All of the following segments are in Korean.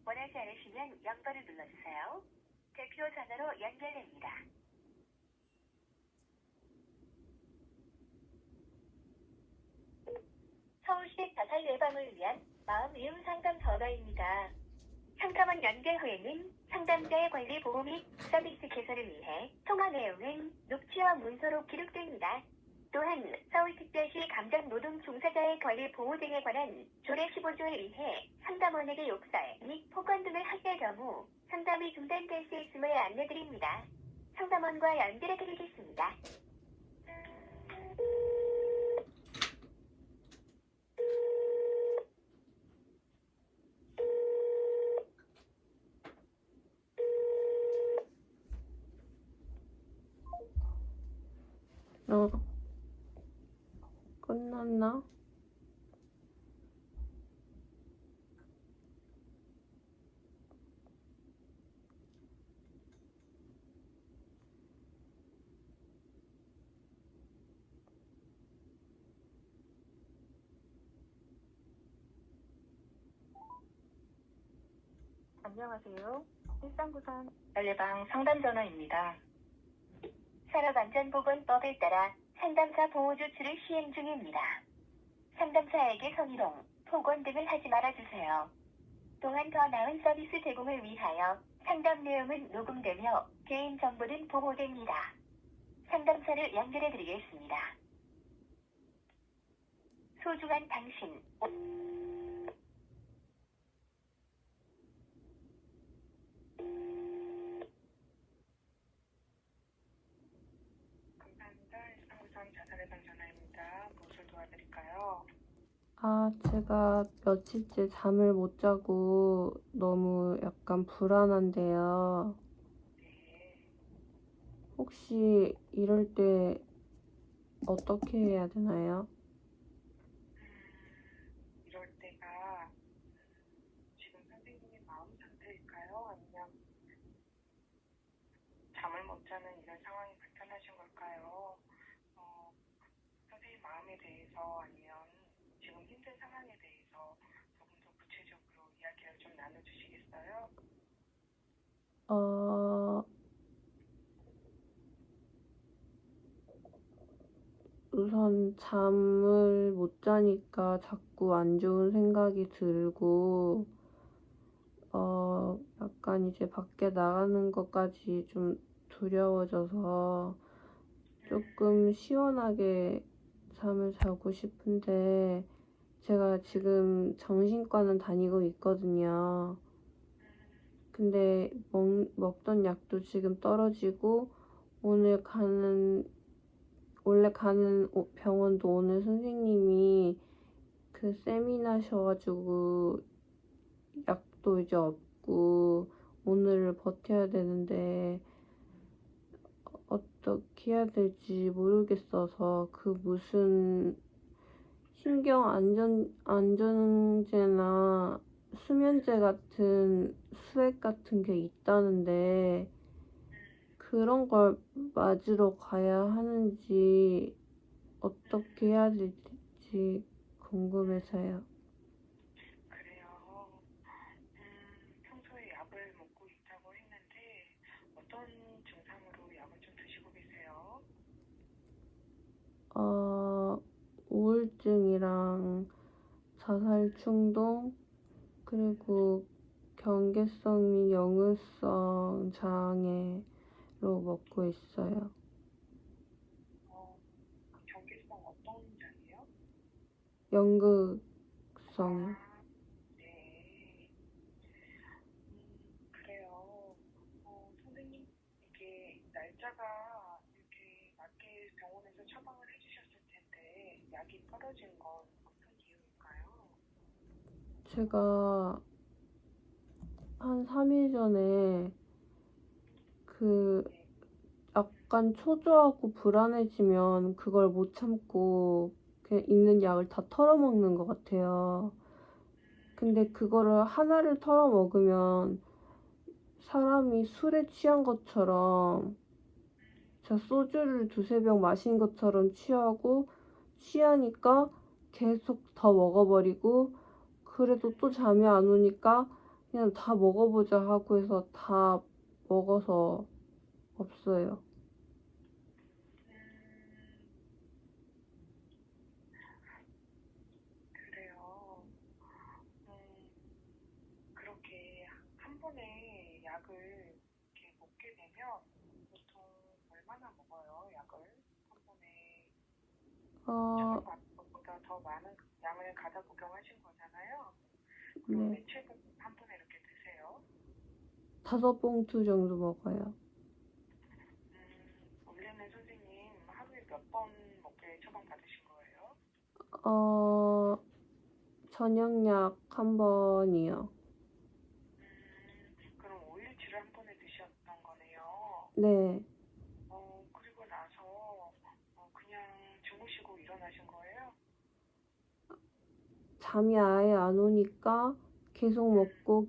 원하지 않으시면 0번을 눌러주세요. 대표 전화로 연결됩니다. 서울시 자살 예방을 위한 마음이음 상담 전화입니다. 상담원 연결 후에는 상담자의 관리 보호 및 서비스 개선을 위해 통화 내용은 녹취와 문서로 기록됩니다. 또한 서울특별시 감정노동 종사자의 권리 보호 등에 관한 조례 15조에 의해 상담원에게 욕설 및 폭언 등을 하실 경우 상담이 중단될 수 있음을 안내드립니다. 상담원과 연결해드리겠습니다. 끝났나? 안녕하세요. 일산구산 예방 상담 전화입니다. 산업안전보건법에 따라 상담사 보호 조치를 시행 중입니다. 상담사에게 성희롱, 폭언 등을 하지 말아주세요. 또한 더 나은 서비스 제공을 위하여 상담 내용은 녹음되며 개인정보는 보호됩니다. 상담사를 연결해드리겠습니다. 소중한 당신. 감사합니다. 일산구산 자살 예방 전화입니다. 무엇을 도와드릴까요? 제가 며칠째 잠을 못 자고 너무 약간 불안한데요. 네. 혹시 이럴 때 어떻게 해야 되나요? 이럴 때가 지금 선생님의 마음 상태일까요? 아니면 잠을 못 자는 이런 상황이 불편하신 걸까요? 선생님 마음에 대해서 아니면 지금 힘든 상황에 대해서 조금 더 구체적으로 이야기를 좀 나눠주시겠어요? 우선 잠을 못 자니까 자꾸 안 좋은 생각이 들고, 약간 이제 밖에 나가는 것까지 좀 두려워져서 조금 시원하게 잠을 자고 싶은데, 제가 지금 정신과는 다니고 있거든요. 근데 먹던 약도 지금 떨어지고, 원래 가는 병원도 오늘 선생님이 그 세미나셔가지고 약도 이제 없고 오늘을 버텨야 되는데 어떻게 해야 될지 모르겠어서 그 무슨 신경 안정제나 수면제 같은 수액 같은 게 있다는데 그런 걸 맞으러 가야 하는지 어떻게 해야 될지 궁금해서요. 그래요. 평소에 약을 먹고 있다고 했는데 어떤 증상으로 약을 좀 드시고 계세요? 우울증이랑 자살 충동, 그리고 경계성 및 영유성 장애로 먹고 있어요. 경계성 어떤 장이에요? 연극성이요. 네. 그래요. 선생님, 이게 날짜가 이렇게 맞게 병원에서 처방을 해주셨을 텐데 약이 떨어진 건 어떤 이유일까요? 제가 한 3일 전에 약간 초조하고 불안해지면 그걸 못 참고 그냥 있는 약을 다 털어먹는 것 같아요. 근데 그거를 하나를 털어먹으면 사람이 술에 취한 것처럼, 제가 소주를 두세 병 마신 것처럼 취하니까 계속 더 먹어버리고, 그래도 또 잠이 안 오니까 그냥 다 먹어보자 하고 해서 다 먹어서 없어요. 그래요. 그렇게 한 번에 약을 이렇게 먹게 되면 보통 얼마나 먹어요, 약을? 한 번에 어, 처방받은 것보다 더 많은 양을 가다 복용하신 거잖아요. 그럼 네. 매체는 한 번에 이렇게 드세요? 5봉투 정도 먹어요. 원래는 선생님 하루에 몇 번 먹게 처방받으신 거예요? 저녁약 한 번이요. 그럼 5일치를 한 번에 드셨던 거네요. 네. 그리고 나서 그냥 주무시고 일어나신 거예요? 잠이 아예 안 오니까 계속 먹고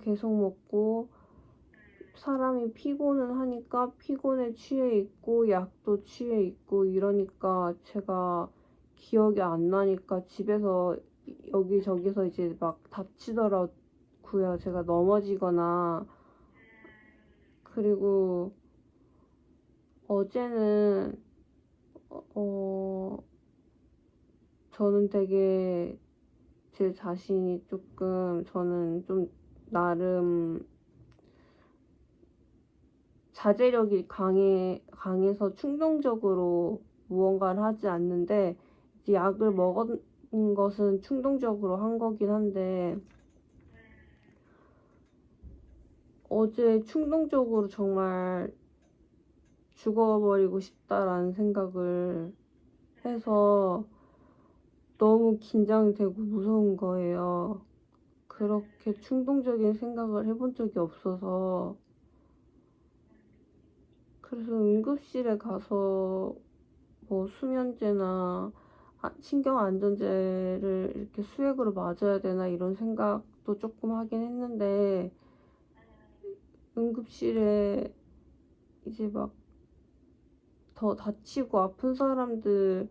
사람이 피곤은 하니까 피곤에 취해 있고 약도 취해 있고 이러니까 제가 기억이 안 나니까 집에서 여기저기서 이제 막 다치더라고요. 제가 넘어지거나. 그리고 어제는 저는 되게 제 자신이 저는 좀 나름 자제력이 강해서 충동적으로 무언가를 하지 않는데, 이제 약을 먹은 것은 충동적으로 한 거긴 한데, 어제 충동적으로 정말 죽어버리고 싶다라는 생각을 해서 너무 긴장되고 무서운 거예요. 그렇게 충동적인 생각을 해본 적이 없어서. 그래서 응급실에 가서 뭐 수면제나 신경안정제를 이렇게 수액으로 맞아야 되나 이런 생각도 조금 하긴 했는데, 응급실에 이제 막 더 다치고 아픈 사람들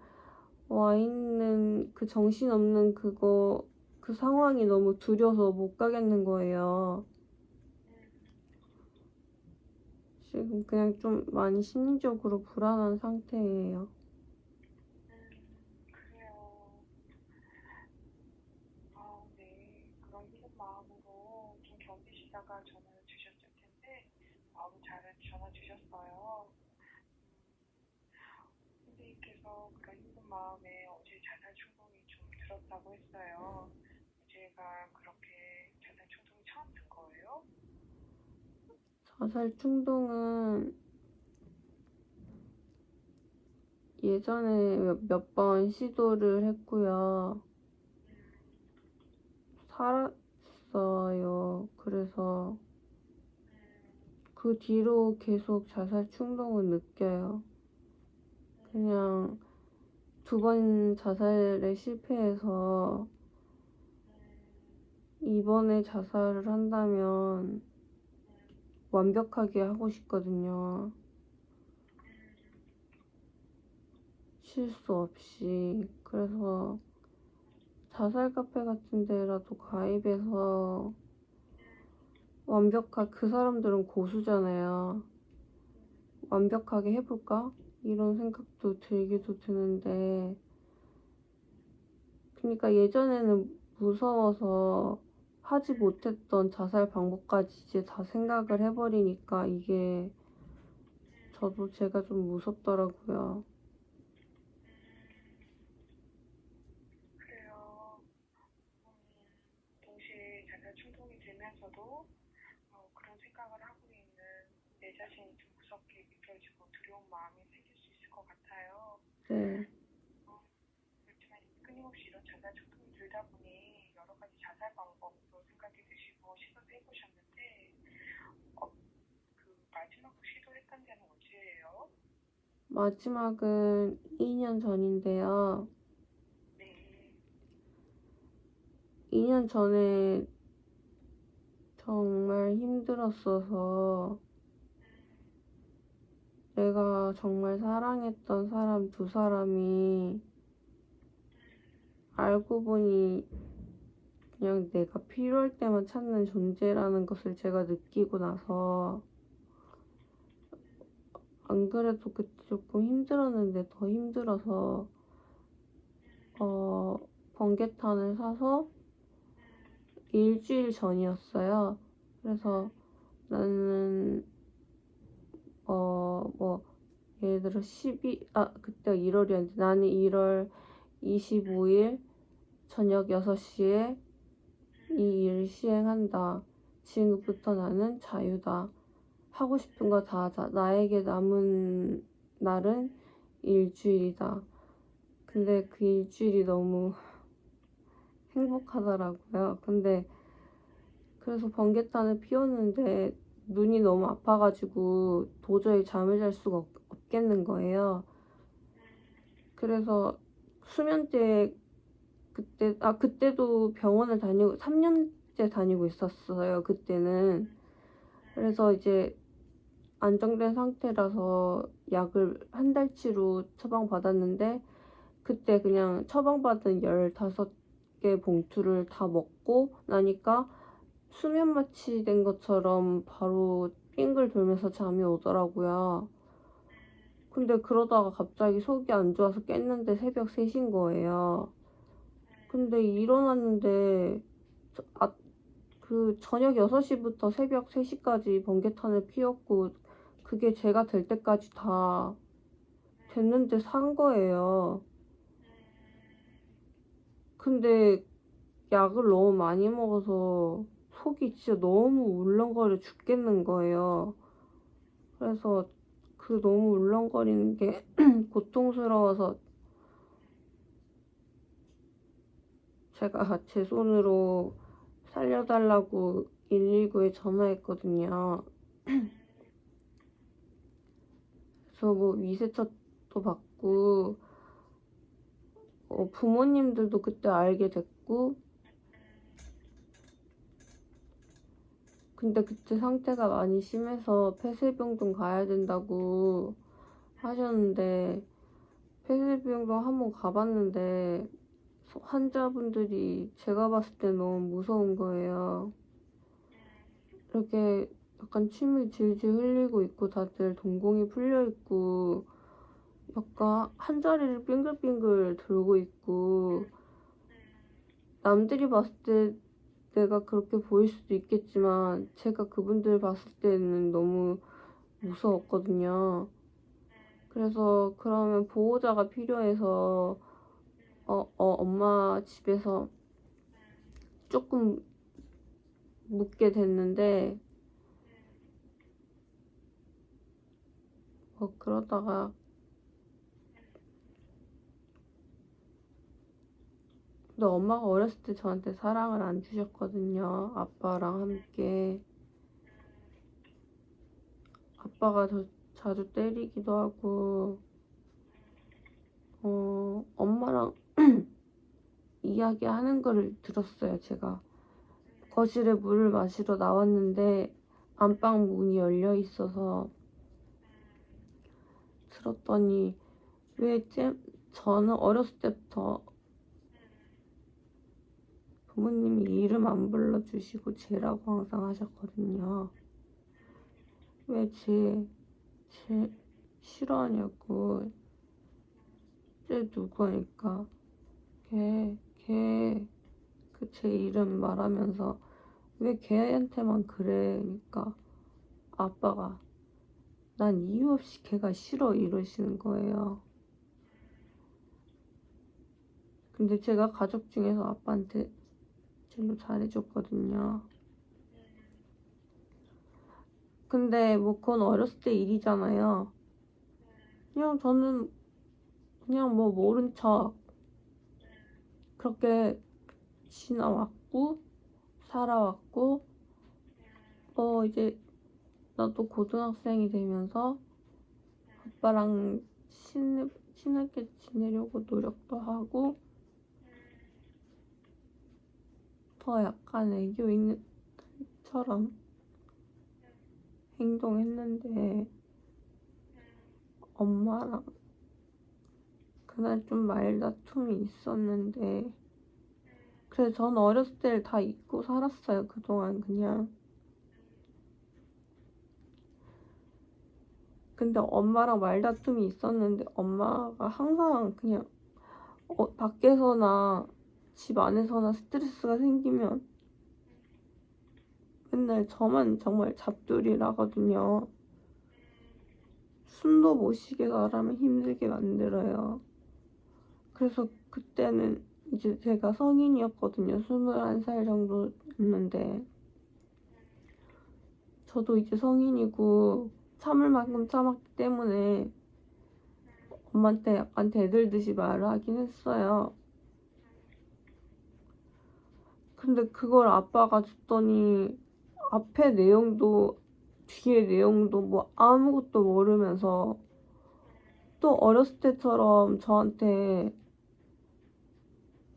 와 있는 그 정신없는 그 상황이 너무 두려워서 못 가겠는 거예요. 지금 그냥 좀 많이 심리적으로 불안한 상태예요. 그래요. 네. 그런 힘든 마음으로 좀 견디시다가 전화를 주셨을 텐데 너무 잘 전화 주셨어요. 선생님께서 그런 힘든 마음에 어제 자살 충동이 좀 들었다고 했어요. 제가 그렇게 자살 충동이 처음 든 거예요? 자살 충동은 예전에 몇 번 시도를 했고요. 살았어요. 그래서 그 뒤로 계속 자살 충동을 느껴요. 그냥 2번 자살에 실패해서 이번에 자살을 한다면 완벽하게 하고 싶거든요. 실수 없이. 그래서 자살 카페 같은 데라도 가입해서 그 사람들은 고수잖아요. 완벽하게 해볼까? 이런 생각도 들기도 드는데, 그러니까 예전에는 무서워서 하지 못했던 자살 방법까지 이제 다 생각을 해버리니까 이게 제가 좀 무섭더라고요. 그래요. 동시에 자살 충동이 들면서도 그런 생각을 하고 있는 내 자신이 좀 무섭게 느껴지고 두려운 마음이 생길 수 있을 것 같아요. 네. 그렇지만 끊임없이 이런 자살 충동이 들다 보니 여러 가지 자살 방법도 생각해 드시고 시도도 해보셨는데 그 마지막으로 시도했던 데는 언제예요? 마지막은 2년 전인데요. 네. 2년 전에 정말 힘들었어서 내가 정말 사랑했던 사람 2사람이 알고 보니 그냥 내가 필요할 때만 찾는 존재라는 것을 제가 느끼고 나서 안 그래도 그때 조금 힘들었는데 더 힘들어서 번개탄을 사서 일주일 전이었어요. 그래서 나는 뭐 예를 들어 그때 1월이었는데 나는 1월 25일 저녁 6시에 이 일을 시행한다. 지금부터 나는 자유다. 하고 싶은 거 다 하자. 나에게 남은 날은 일주일이다. 근데 그 일주일이 너무 행복하더라고요. 근데 그래서 번개탄을 피웠는데 눈이 너무 아파가지고 도저히 잠을 잘 수가 없겠는 거예요. 그래서 수면제 그때도 병원을 3년째 다니고 있었어요. 그때는. 그래서 이제 안정된 상태라서 약을 한 달치로 처방받았는데 그때 그냥 처방받은 15개 봉투를 다 먹고 나니까 수면 마취된 것처럼 바로 빙글 돌면서 잠이 오더라고요. 근데 그러다가 갑자기 속이 안 좋아서 깼는데 새벽 3시인 거예요. 근데 일어났는데 그 저녁 6시부터 새벽 3시까지 번개탄을 피웠고 그게 제가 될 때까지 다 됐는데 산 거예요. 근데 약을 너무 많이 먹어서 속이 진짜 너무 울렁거려 죽겠는 거예요. 그래서 그 너무 울렁거리는 게 고통스러워서 제가 제 손으로 살려달라고 119에 전화했거든요. 그래서 뭐 위세척도 받고 부모님들도 그때 알게 됐고 근데 그때 상태가 많이 심해서 폐쇄병동 가야 된다고 하셨는데 폐쇄병동 한번 가봤는데 환자분들이 제가 봤을 때 너무 무서운 거예요. 이렇게 약간 침을 질질 흘리고 있고 다들 동공이 풀려 있고 약간 한 자리를 빙글빙글 돌고 있고 남들이 봤을 때 내가 그렇게 보일 수도 있겠지만 제가 그분들 봤을 때는 너무 무서웠거든요. 그래서 그러면 보호자가 필요해서 엄마 집에서 조금 묵게 됐는데 그러다가 근데 엄마가 어렸을 때 저한테 사랑을 안 주셨거든요. 아빠랑 함께. 아빠가 저 자주 때리기도 하고 엄마랑 이야기하는 거를 들었어요. 제가 거실에 물을 마시러 나왔는데 안방 문이 열려 있어서 들었더니 저는 어렸을 때부터 부모님이 이름 안 불러주시고 쟤라고 항상 하셨거든요. 왜 쟤 싫어하냐고. 쟤 누구니까 그 제 이름 말하면서 왜 걔한테만 그래. 그러니까 아빠가 난 이유 없이 걔가 싫어 이러시는 거예요. 근데 제가 가족 중에서 아빠한테 제일 잘해줬거든요. 근데 뭐 그건 어렸을 때 일이잖아요. 그냥 저는 그냥 뭐 모른 척 그렇게 지나왔고 살아왔고 이제 나도 고등학생이 되면서 아빠랑 친하게 지내려고 노력도 하고 더 약간 애교 있는 처럼 행동했는데 엄마랑 그날 좀 말다툼이 있었는데 그래서 저는 어렸을 때를 다 잊고 살았어요. 그동안 그냥. 근데 엄마랑 말다툼이 있었는데 엄마가 항상 그냥 밖에서나 집 안에서나 스트레스가 생기면 맨날 저만 정말 잡돌이를 하거든요. 숨도 못 쉬게 사람을 힘들게 만들어요. 그래서 그때는 이제 제가 성인이었거든요. 21살 정도였는데 저도 이제 성인이고 참을 만큼 참았기 때문에 엄마한테 약간 대들듯이 말을 하긴 했어요. 근데 그걸 아빠가 듣더니 앞에 내용도 뒤에 내용도 뭐 아무것도 모르면서 또 어렸을 때처럼 저한테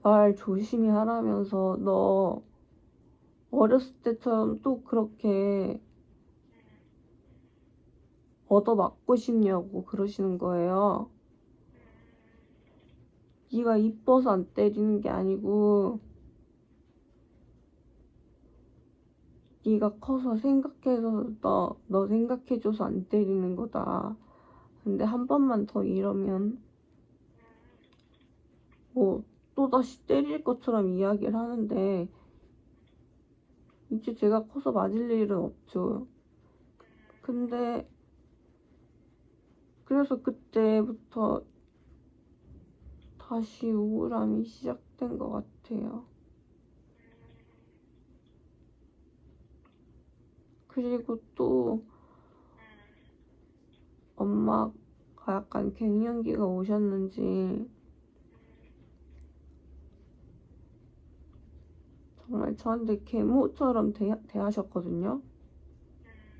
말 조심히 하라면서 너 어렸을 때처럼 또 그렇게 얻어맞고 싶냐고 그러시는 거예요. 네가 이뻐서 안 때리는 게 아니고 네가 커서 생각해서 너 생각해줘서 안 때리는 거다. 근데 한 번만 더 이러면 뭐 또다시 때릴 것처럼 이야기를 하는데 이제 제가 커서 맞을 일은 없죠. 근데 그래서 그때부터 다시 우울함이 시작된 것 같아요. 그리고 또 엄마가 약간 갱년기가 오셨는지 정말 저한테 계모처럼 대하셨거든요.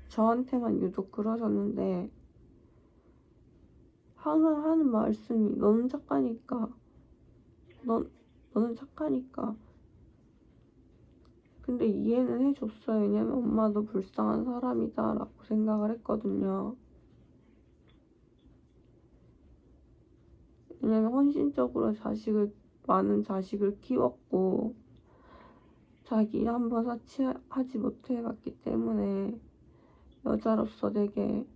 저한테만 유독 그러셨는데 항상 하는 말씀이 너는 착하니까 너는 착하니까. 근데 이해는 해줬어요. 왜냐면 엄마도 불쌍한 사람이다 라고 생각을 했거든요. 왜냐면 헌신적으로 많은 자식을 키웠고 자기 한번 사치하지 못해봤기 때문에 여자로서 되게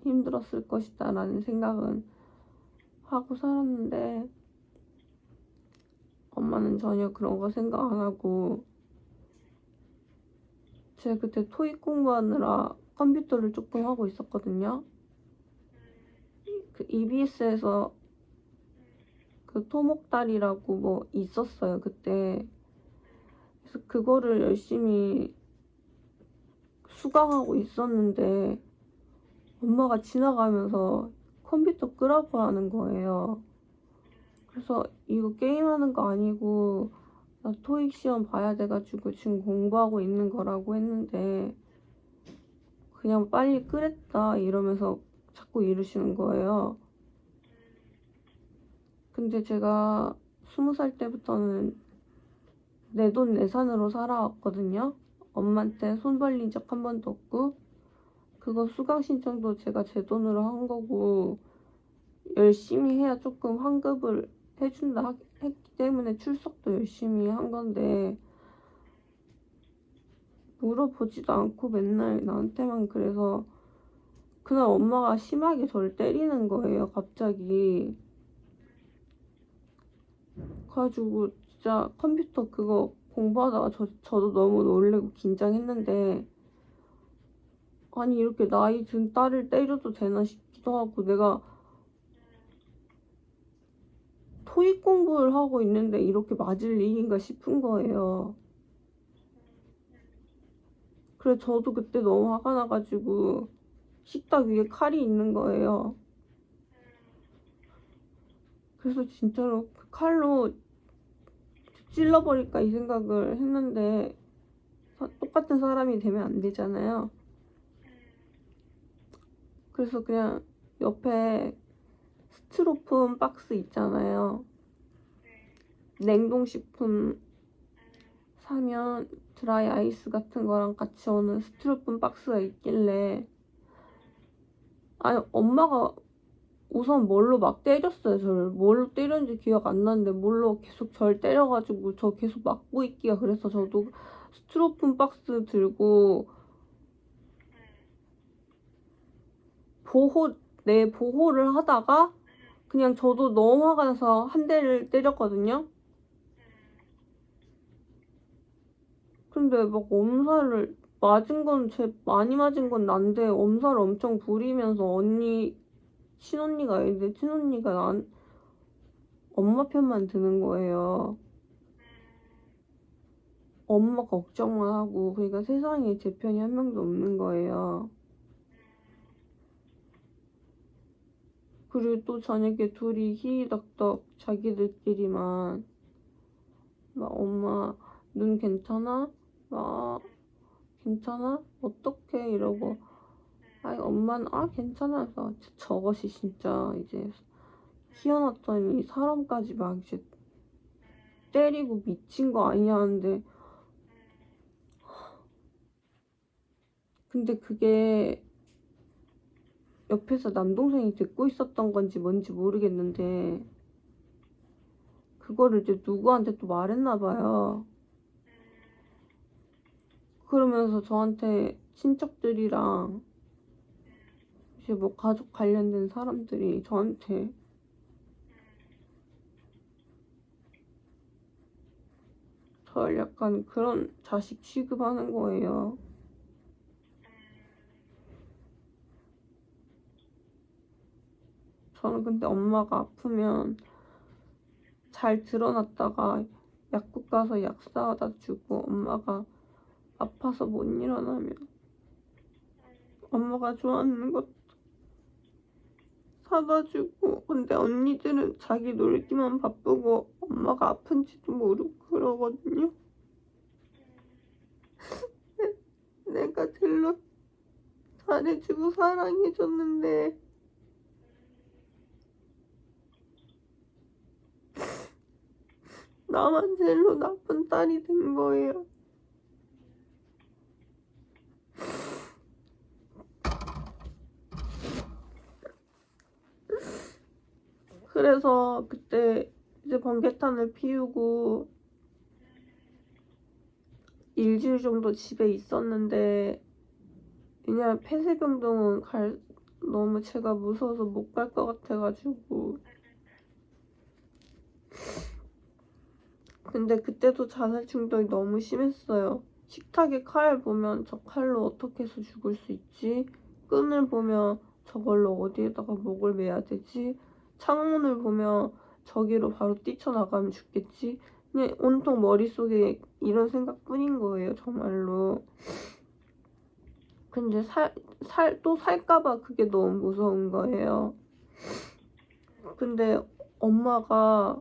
힘들었을 것이다 라는 생각은 하고 살았는데 엄마는 전혀 그런 거 생각 안 하고 제가 그때 토익 공부하느라 컴퓨터를 조금 하고 있었거든요. 그 EBS에서 그 토목달이라고 뭐 있었어요 그때. 그래서 그거를 열심히 수강하고 있었는데 엄마가 지나가면서 컴퓨터 끄라고 하는 거예요. 그래서 이거 게임하는 거 아니고 나 토익 시험 봐야 돼가지고 지금 공부하고 있는 거라고 했는데 그냥 빨리 끄랬다 이러면서 자꾸 이러시는 거예요. 근데 제가 20살 때부터는 내돈내산으로 살아왔거든요. 엄마한테 손 벌린 적 한 번도 없고 그거 수강 신청도 제가 제 돈으로 한 거고 열심히 해야 조금 환급을 해준다 했기 때문에 출석도 열심히 한 건데 물어보지도 않고 맨날 나한테만 그래서 그날 엄마가 심하게 저를 때리는 거예요 갑자기. 그래가지고 진짜 컴퓨터 그거 공부하다가 저도 너무 놀래고 긴장했는데 아니 이렇게 나이 든 딸을 때려도 되나 싶기도 하고 내가 토익 공부를 하고 있는데 이렇게 맞을 일인가 싶은 거예요. 그래서 저도 그때 너무 화가 나가지고 식탁 위에 칼이 있는 거예요. 그래서 진짜로 그 칼로 찔러버릴까 이 생각을 했는데 똑같은 사람이 되면 안 되잖아요. 그래서 그냥 옆에 스티로폼 박스 있잖아요. 냉동식품 사면 드라이 아이스 같은 거랑 같이 오는 스티로폼 박스가 있길래 아니 엄마가 우선 뭘로 막 때렸어요. 저를 뭘로 때렸는지 기억 안 나는데 뭘로 계속 절 때려가지고 저 계속 맞고 있기가 그래서 저도 스티로폼 박스 들고 내 보호를 하다가 그냥 저도 너무 화가 나서 한 대를 때렸거든요. 근데 막 엄살을 맞은 건 많이 맞은 건 난데 엄살을 엄청 부리면서 친언니가 아닌데 친언니가 엄마 편만 드는 거예요. 엄마 걱정만 하고 그러니까 세상에 제 편이 한 명도 없는 거예요. 그리고 또 저녁에 둘이 희희덕덕 자기들끼리만 막 엄마 눈 괜찮아? 막 괜찮아? 어떡해? 이러고 아니 엄마는 괜찮아. 그래서 저것이 진짜 이제 희어났더니 사람까지 막 이제 때리고 미친 거 아니냐 하는데 근데 그게 옆에서 남동생이 듣고 있었던 건지 뭔지 모르겠는데 그거를 이제 누구한테 또 말했나 봐요. 그러면서 저한테 친척들이랑 이제 뭐 가족 관련된 사람들이 저한테 저를 약간 그런 자식 취급하는 거예요. 저는 근데 엄마가 아프면 잘 드러났다가 약국 가서 약 사다 주고 엄마가 아파서 못 일어나면 엄마가 좋아하는 것 사다 주고 근데 언니들은 자기 놀기만 바쁘고 엄마가 아픈지도 모르고 그러거든요. 내가 제일 잘해주고 사랑해줬는데 나만 제일로 나쁜 딸이 된 거예요. 그래서 그때 이제 번개탄을 피우고 일주일 정도 집에 있었는데 왜냐면 폐쇄병동은 너무 제가 무서워서 못 갈 것 같아가지고 근데 그때도 자살 중독이 너무 심했어요. 식탁에 칼 보면 저 칼로 어떻게 해서 죽을 수 있지? 끈을 보면 저걸로 어디에다가 목을 매야 되지? 창문을 보면 저기로 바로 뛰쳐나가면 죽겠지? 그냥 온통 머릿속에 이런 생각뿐인 거예요, 정말로. 근데 또 살까봐 그게 너무 무서운 거예요. 근데 엄마가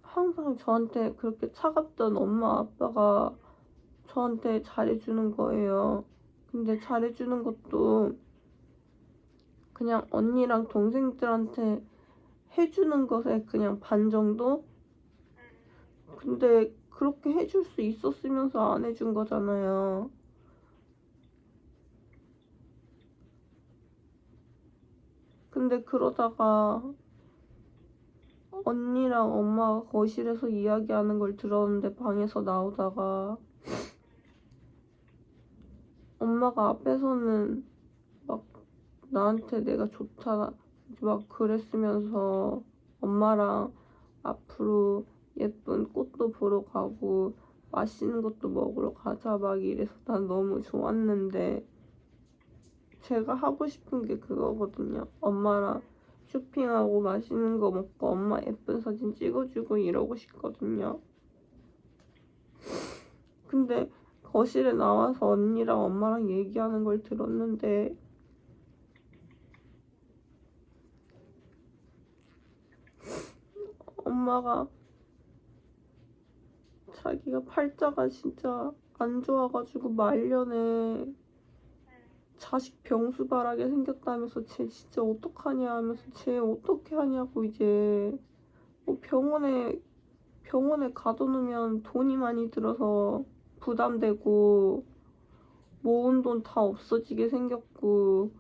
항상 저한테 그렇게 차갑던 엄마 아빠가 저한테 잘해주는 거예요. 근데 잘해주는 것도 그냥 언니랑 동생들한테 해주는 것에 그냥 반 정도? 근데 그렇게 해줄 수 있었으면서 안 해준 거잖아요. 근데 그러다가 언니랑 엄마가 거실에서 이야기하는 걸 들었는데 방에서 나오다가 엄마가 앞에서는 막 나한테 내가 좋다 막 그랬으면서 엄마랑 앞으로 예쁜 꽃도 보러 가고 맛있는 것도 먹으러 가자 막 이래서 난 너무 좋았는데 제가 하고 싶은 게 그거거든요. 엄마랑 쇼핑하고 맛있는 거 먹고 엄마 예쁜 사진 찍어주고 이러고 싶거든요. 근데 거실에 나와서 언니랑 엄마랑 얘기하는 걸 들었는데 엄마가 자기가 팔자가 진짜 안 좋아가지고 말년에 자식 병수발하게 생겼다면서 쟤 진짜 어떡하냐 하면서 쟤 어떻게 하냐고 이제 뭐 병원에 가둬놓으면 돈이 많이 들어서 부담되고 모은 돈 다 없어지게 생겼고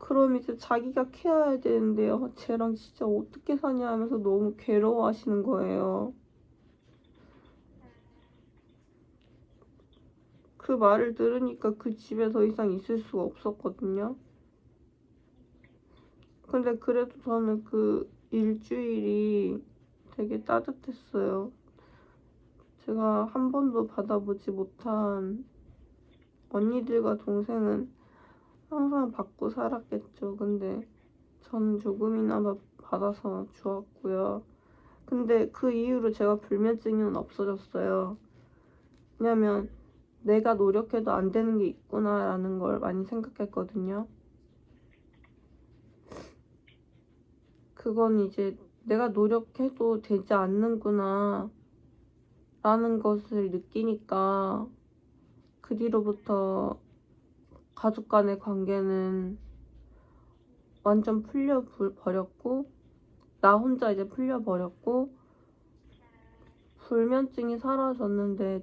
그럼 이제 자기가 키워야 되는데요. 쟤랑 진짜 어떻게 사냐 하면서 너무 괴로워하시는 거예요. 그 말을 들으니까 그 집에 더 이상 있을 수가 없었거든요. 근데 그래도 저는 그 일주일이 되게 따뜻했어요. 제가 한 번도 받아보지 못한 언니들과 동생은 항상 받고 살았겠죠. 근데 저는 조금이나마 받아서 좋았고요. 근데 그 이후로 제가 불면증은 없어졌어요. 왜냐면 내가 노력해도 안 되는 게 있구나라는 걸 많이 생각했거든요. 그건 이제 내가 노력해도 되지 않는구나 라는 것을 느끼니까 그 뒤로부터 가족 간의 관계는 완전 풀려버렸고 나 혼자 이제 풀려버렸고 불면증이 사라졌는데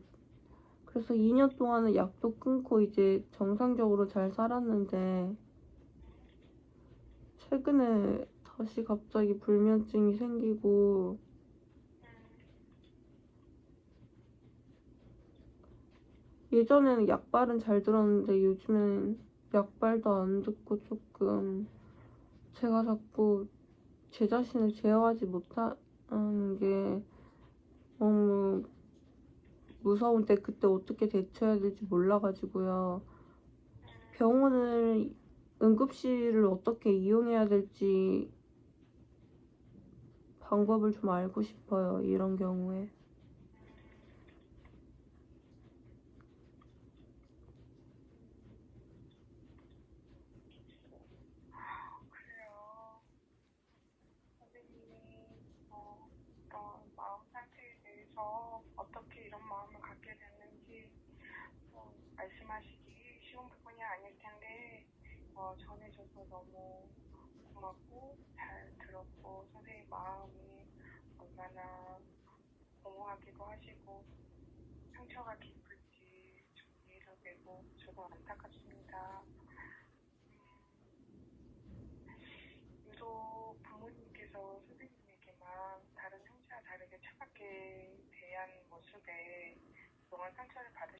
그래서 2년 동안은 약도 끊고 이제 정상적으로 잘 살았는데 최근에 다시 갑자기 불면증이 생기고 예전에는 약발은 잘 들었는데 요즘엔 약발도 안 듣고 조금 제가 자꾸 제 자신을 제어하지 못하는 게 너무 무서운데 그때 어떻게 대처해야 될지 몰라가지고요. 병원을 응급실을 어떻게 이용해야 될지 방법을 좀 알고 싶어요. 이런 경우에. 그래요. 선생님이 어떤 마음 상태에 대해서 어떻게 이런 마음을 갖게 됐는지 말씀하시기 쉬운 부분이 아닐 텐데 전해줘서 너무 고맙고 잘 들었고 선생님 마음이 얼마나 공허하기도 하시고 상처가 깊을지 좀 이해가 되고 저도 안타깝습니다. 유독 부모님께서 선생님에게만 다른 형제와 다르게 차갑게 대한 모습에 그동안 상처를 받으셨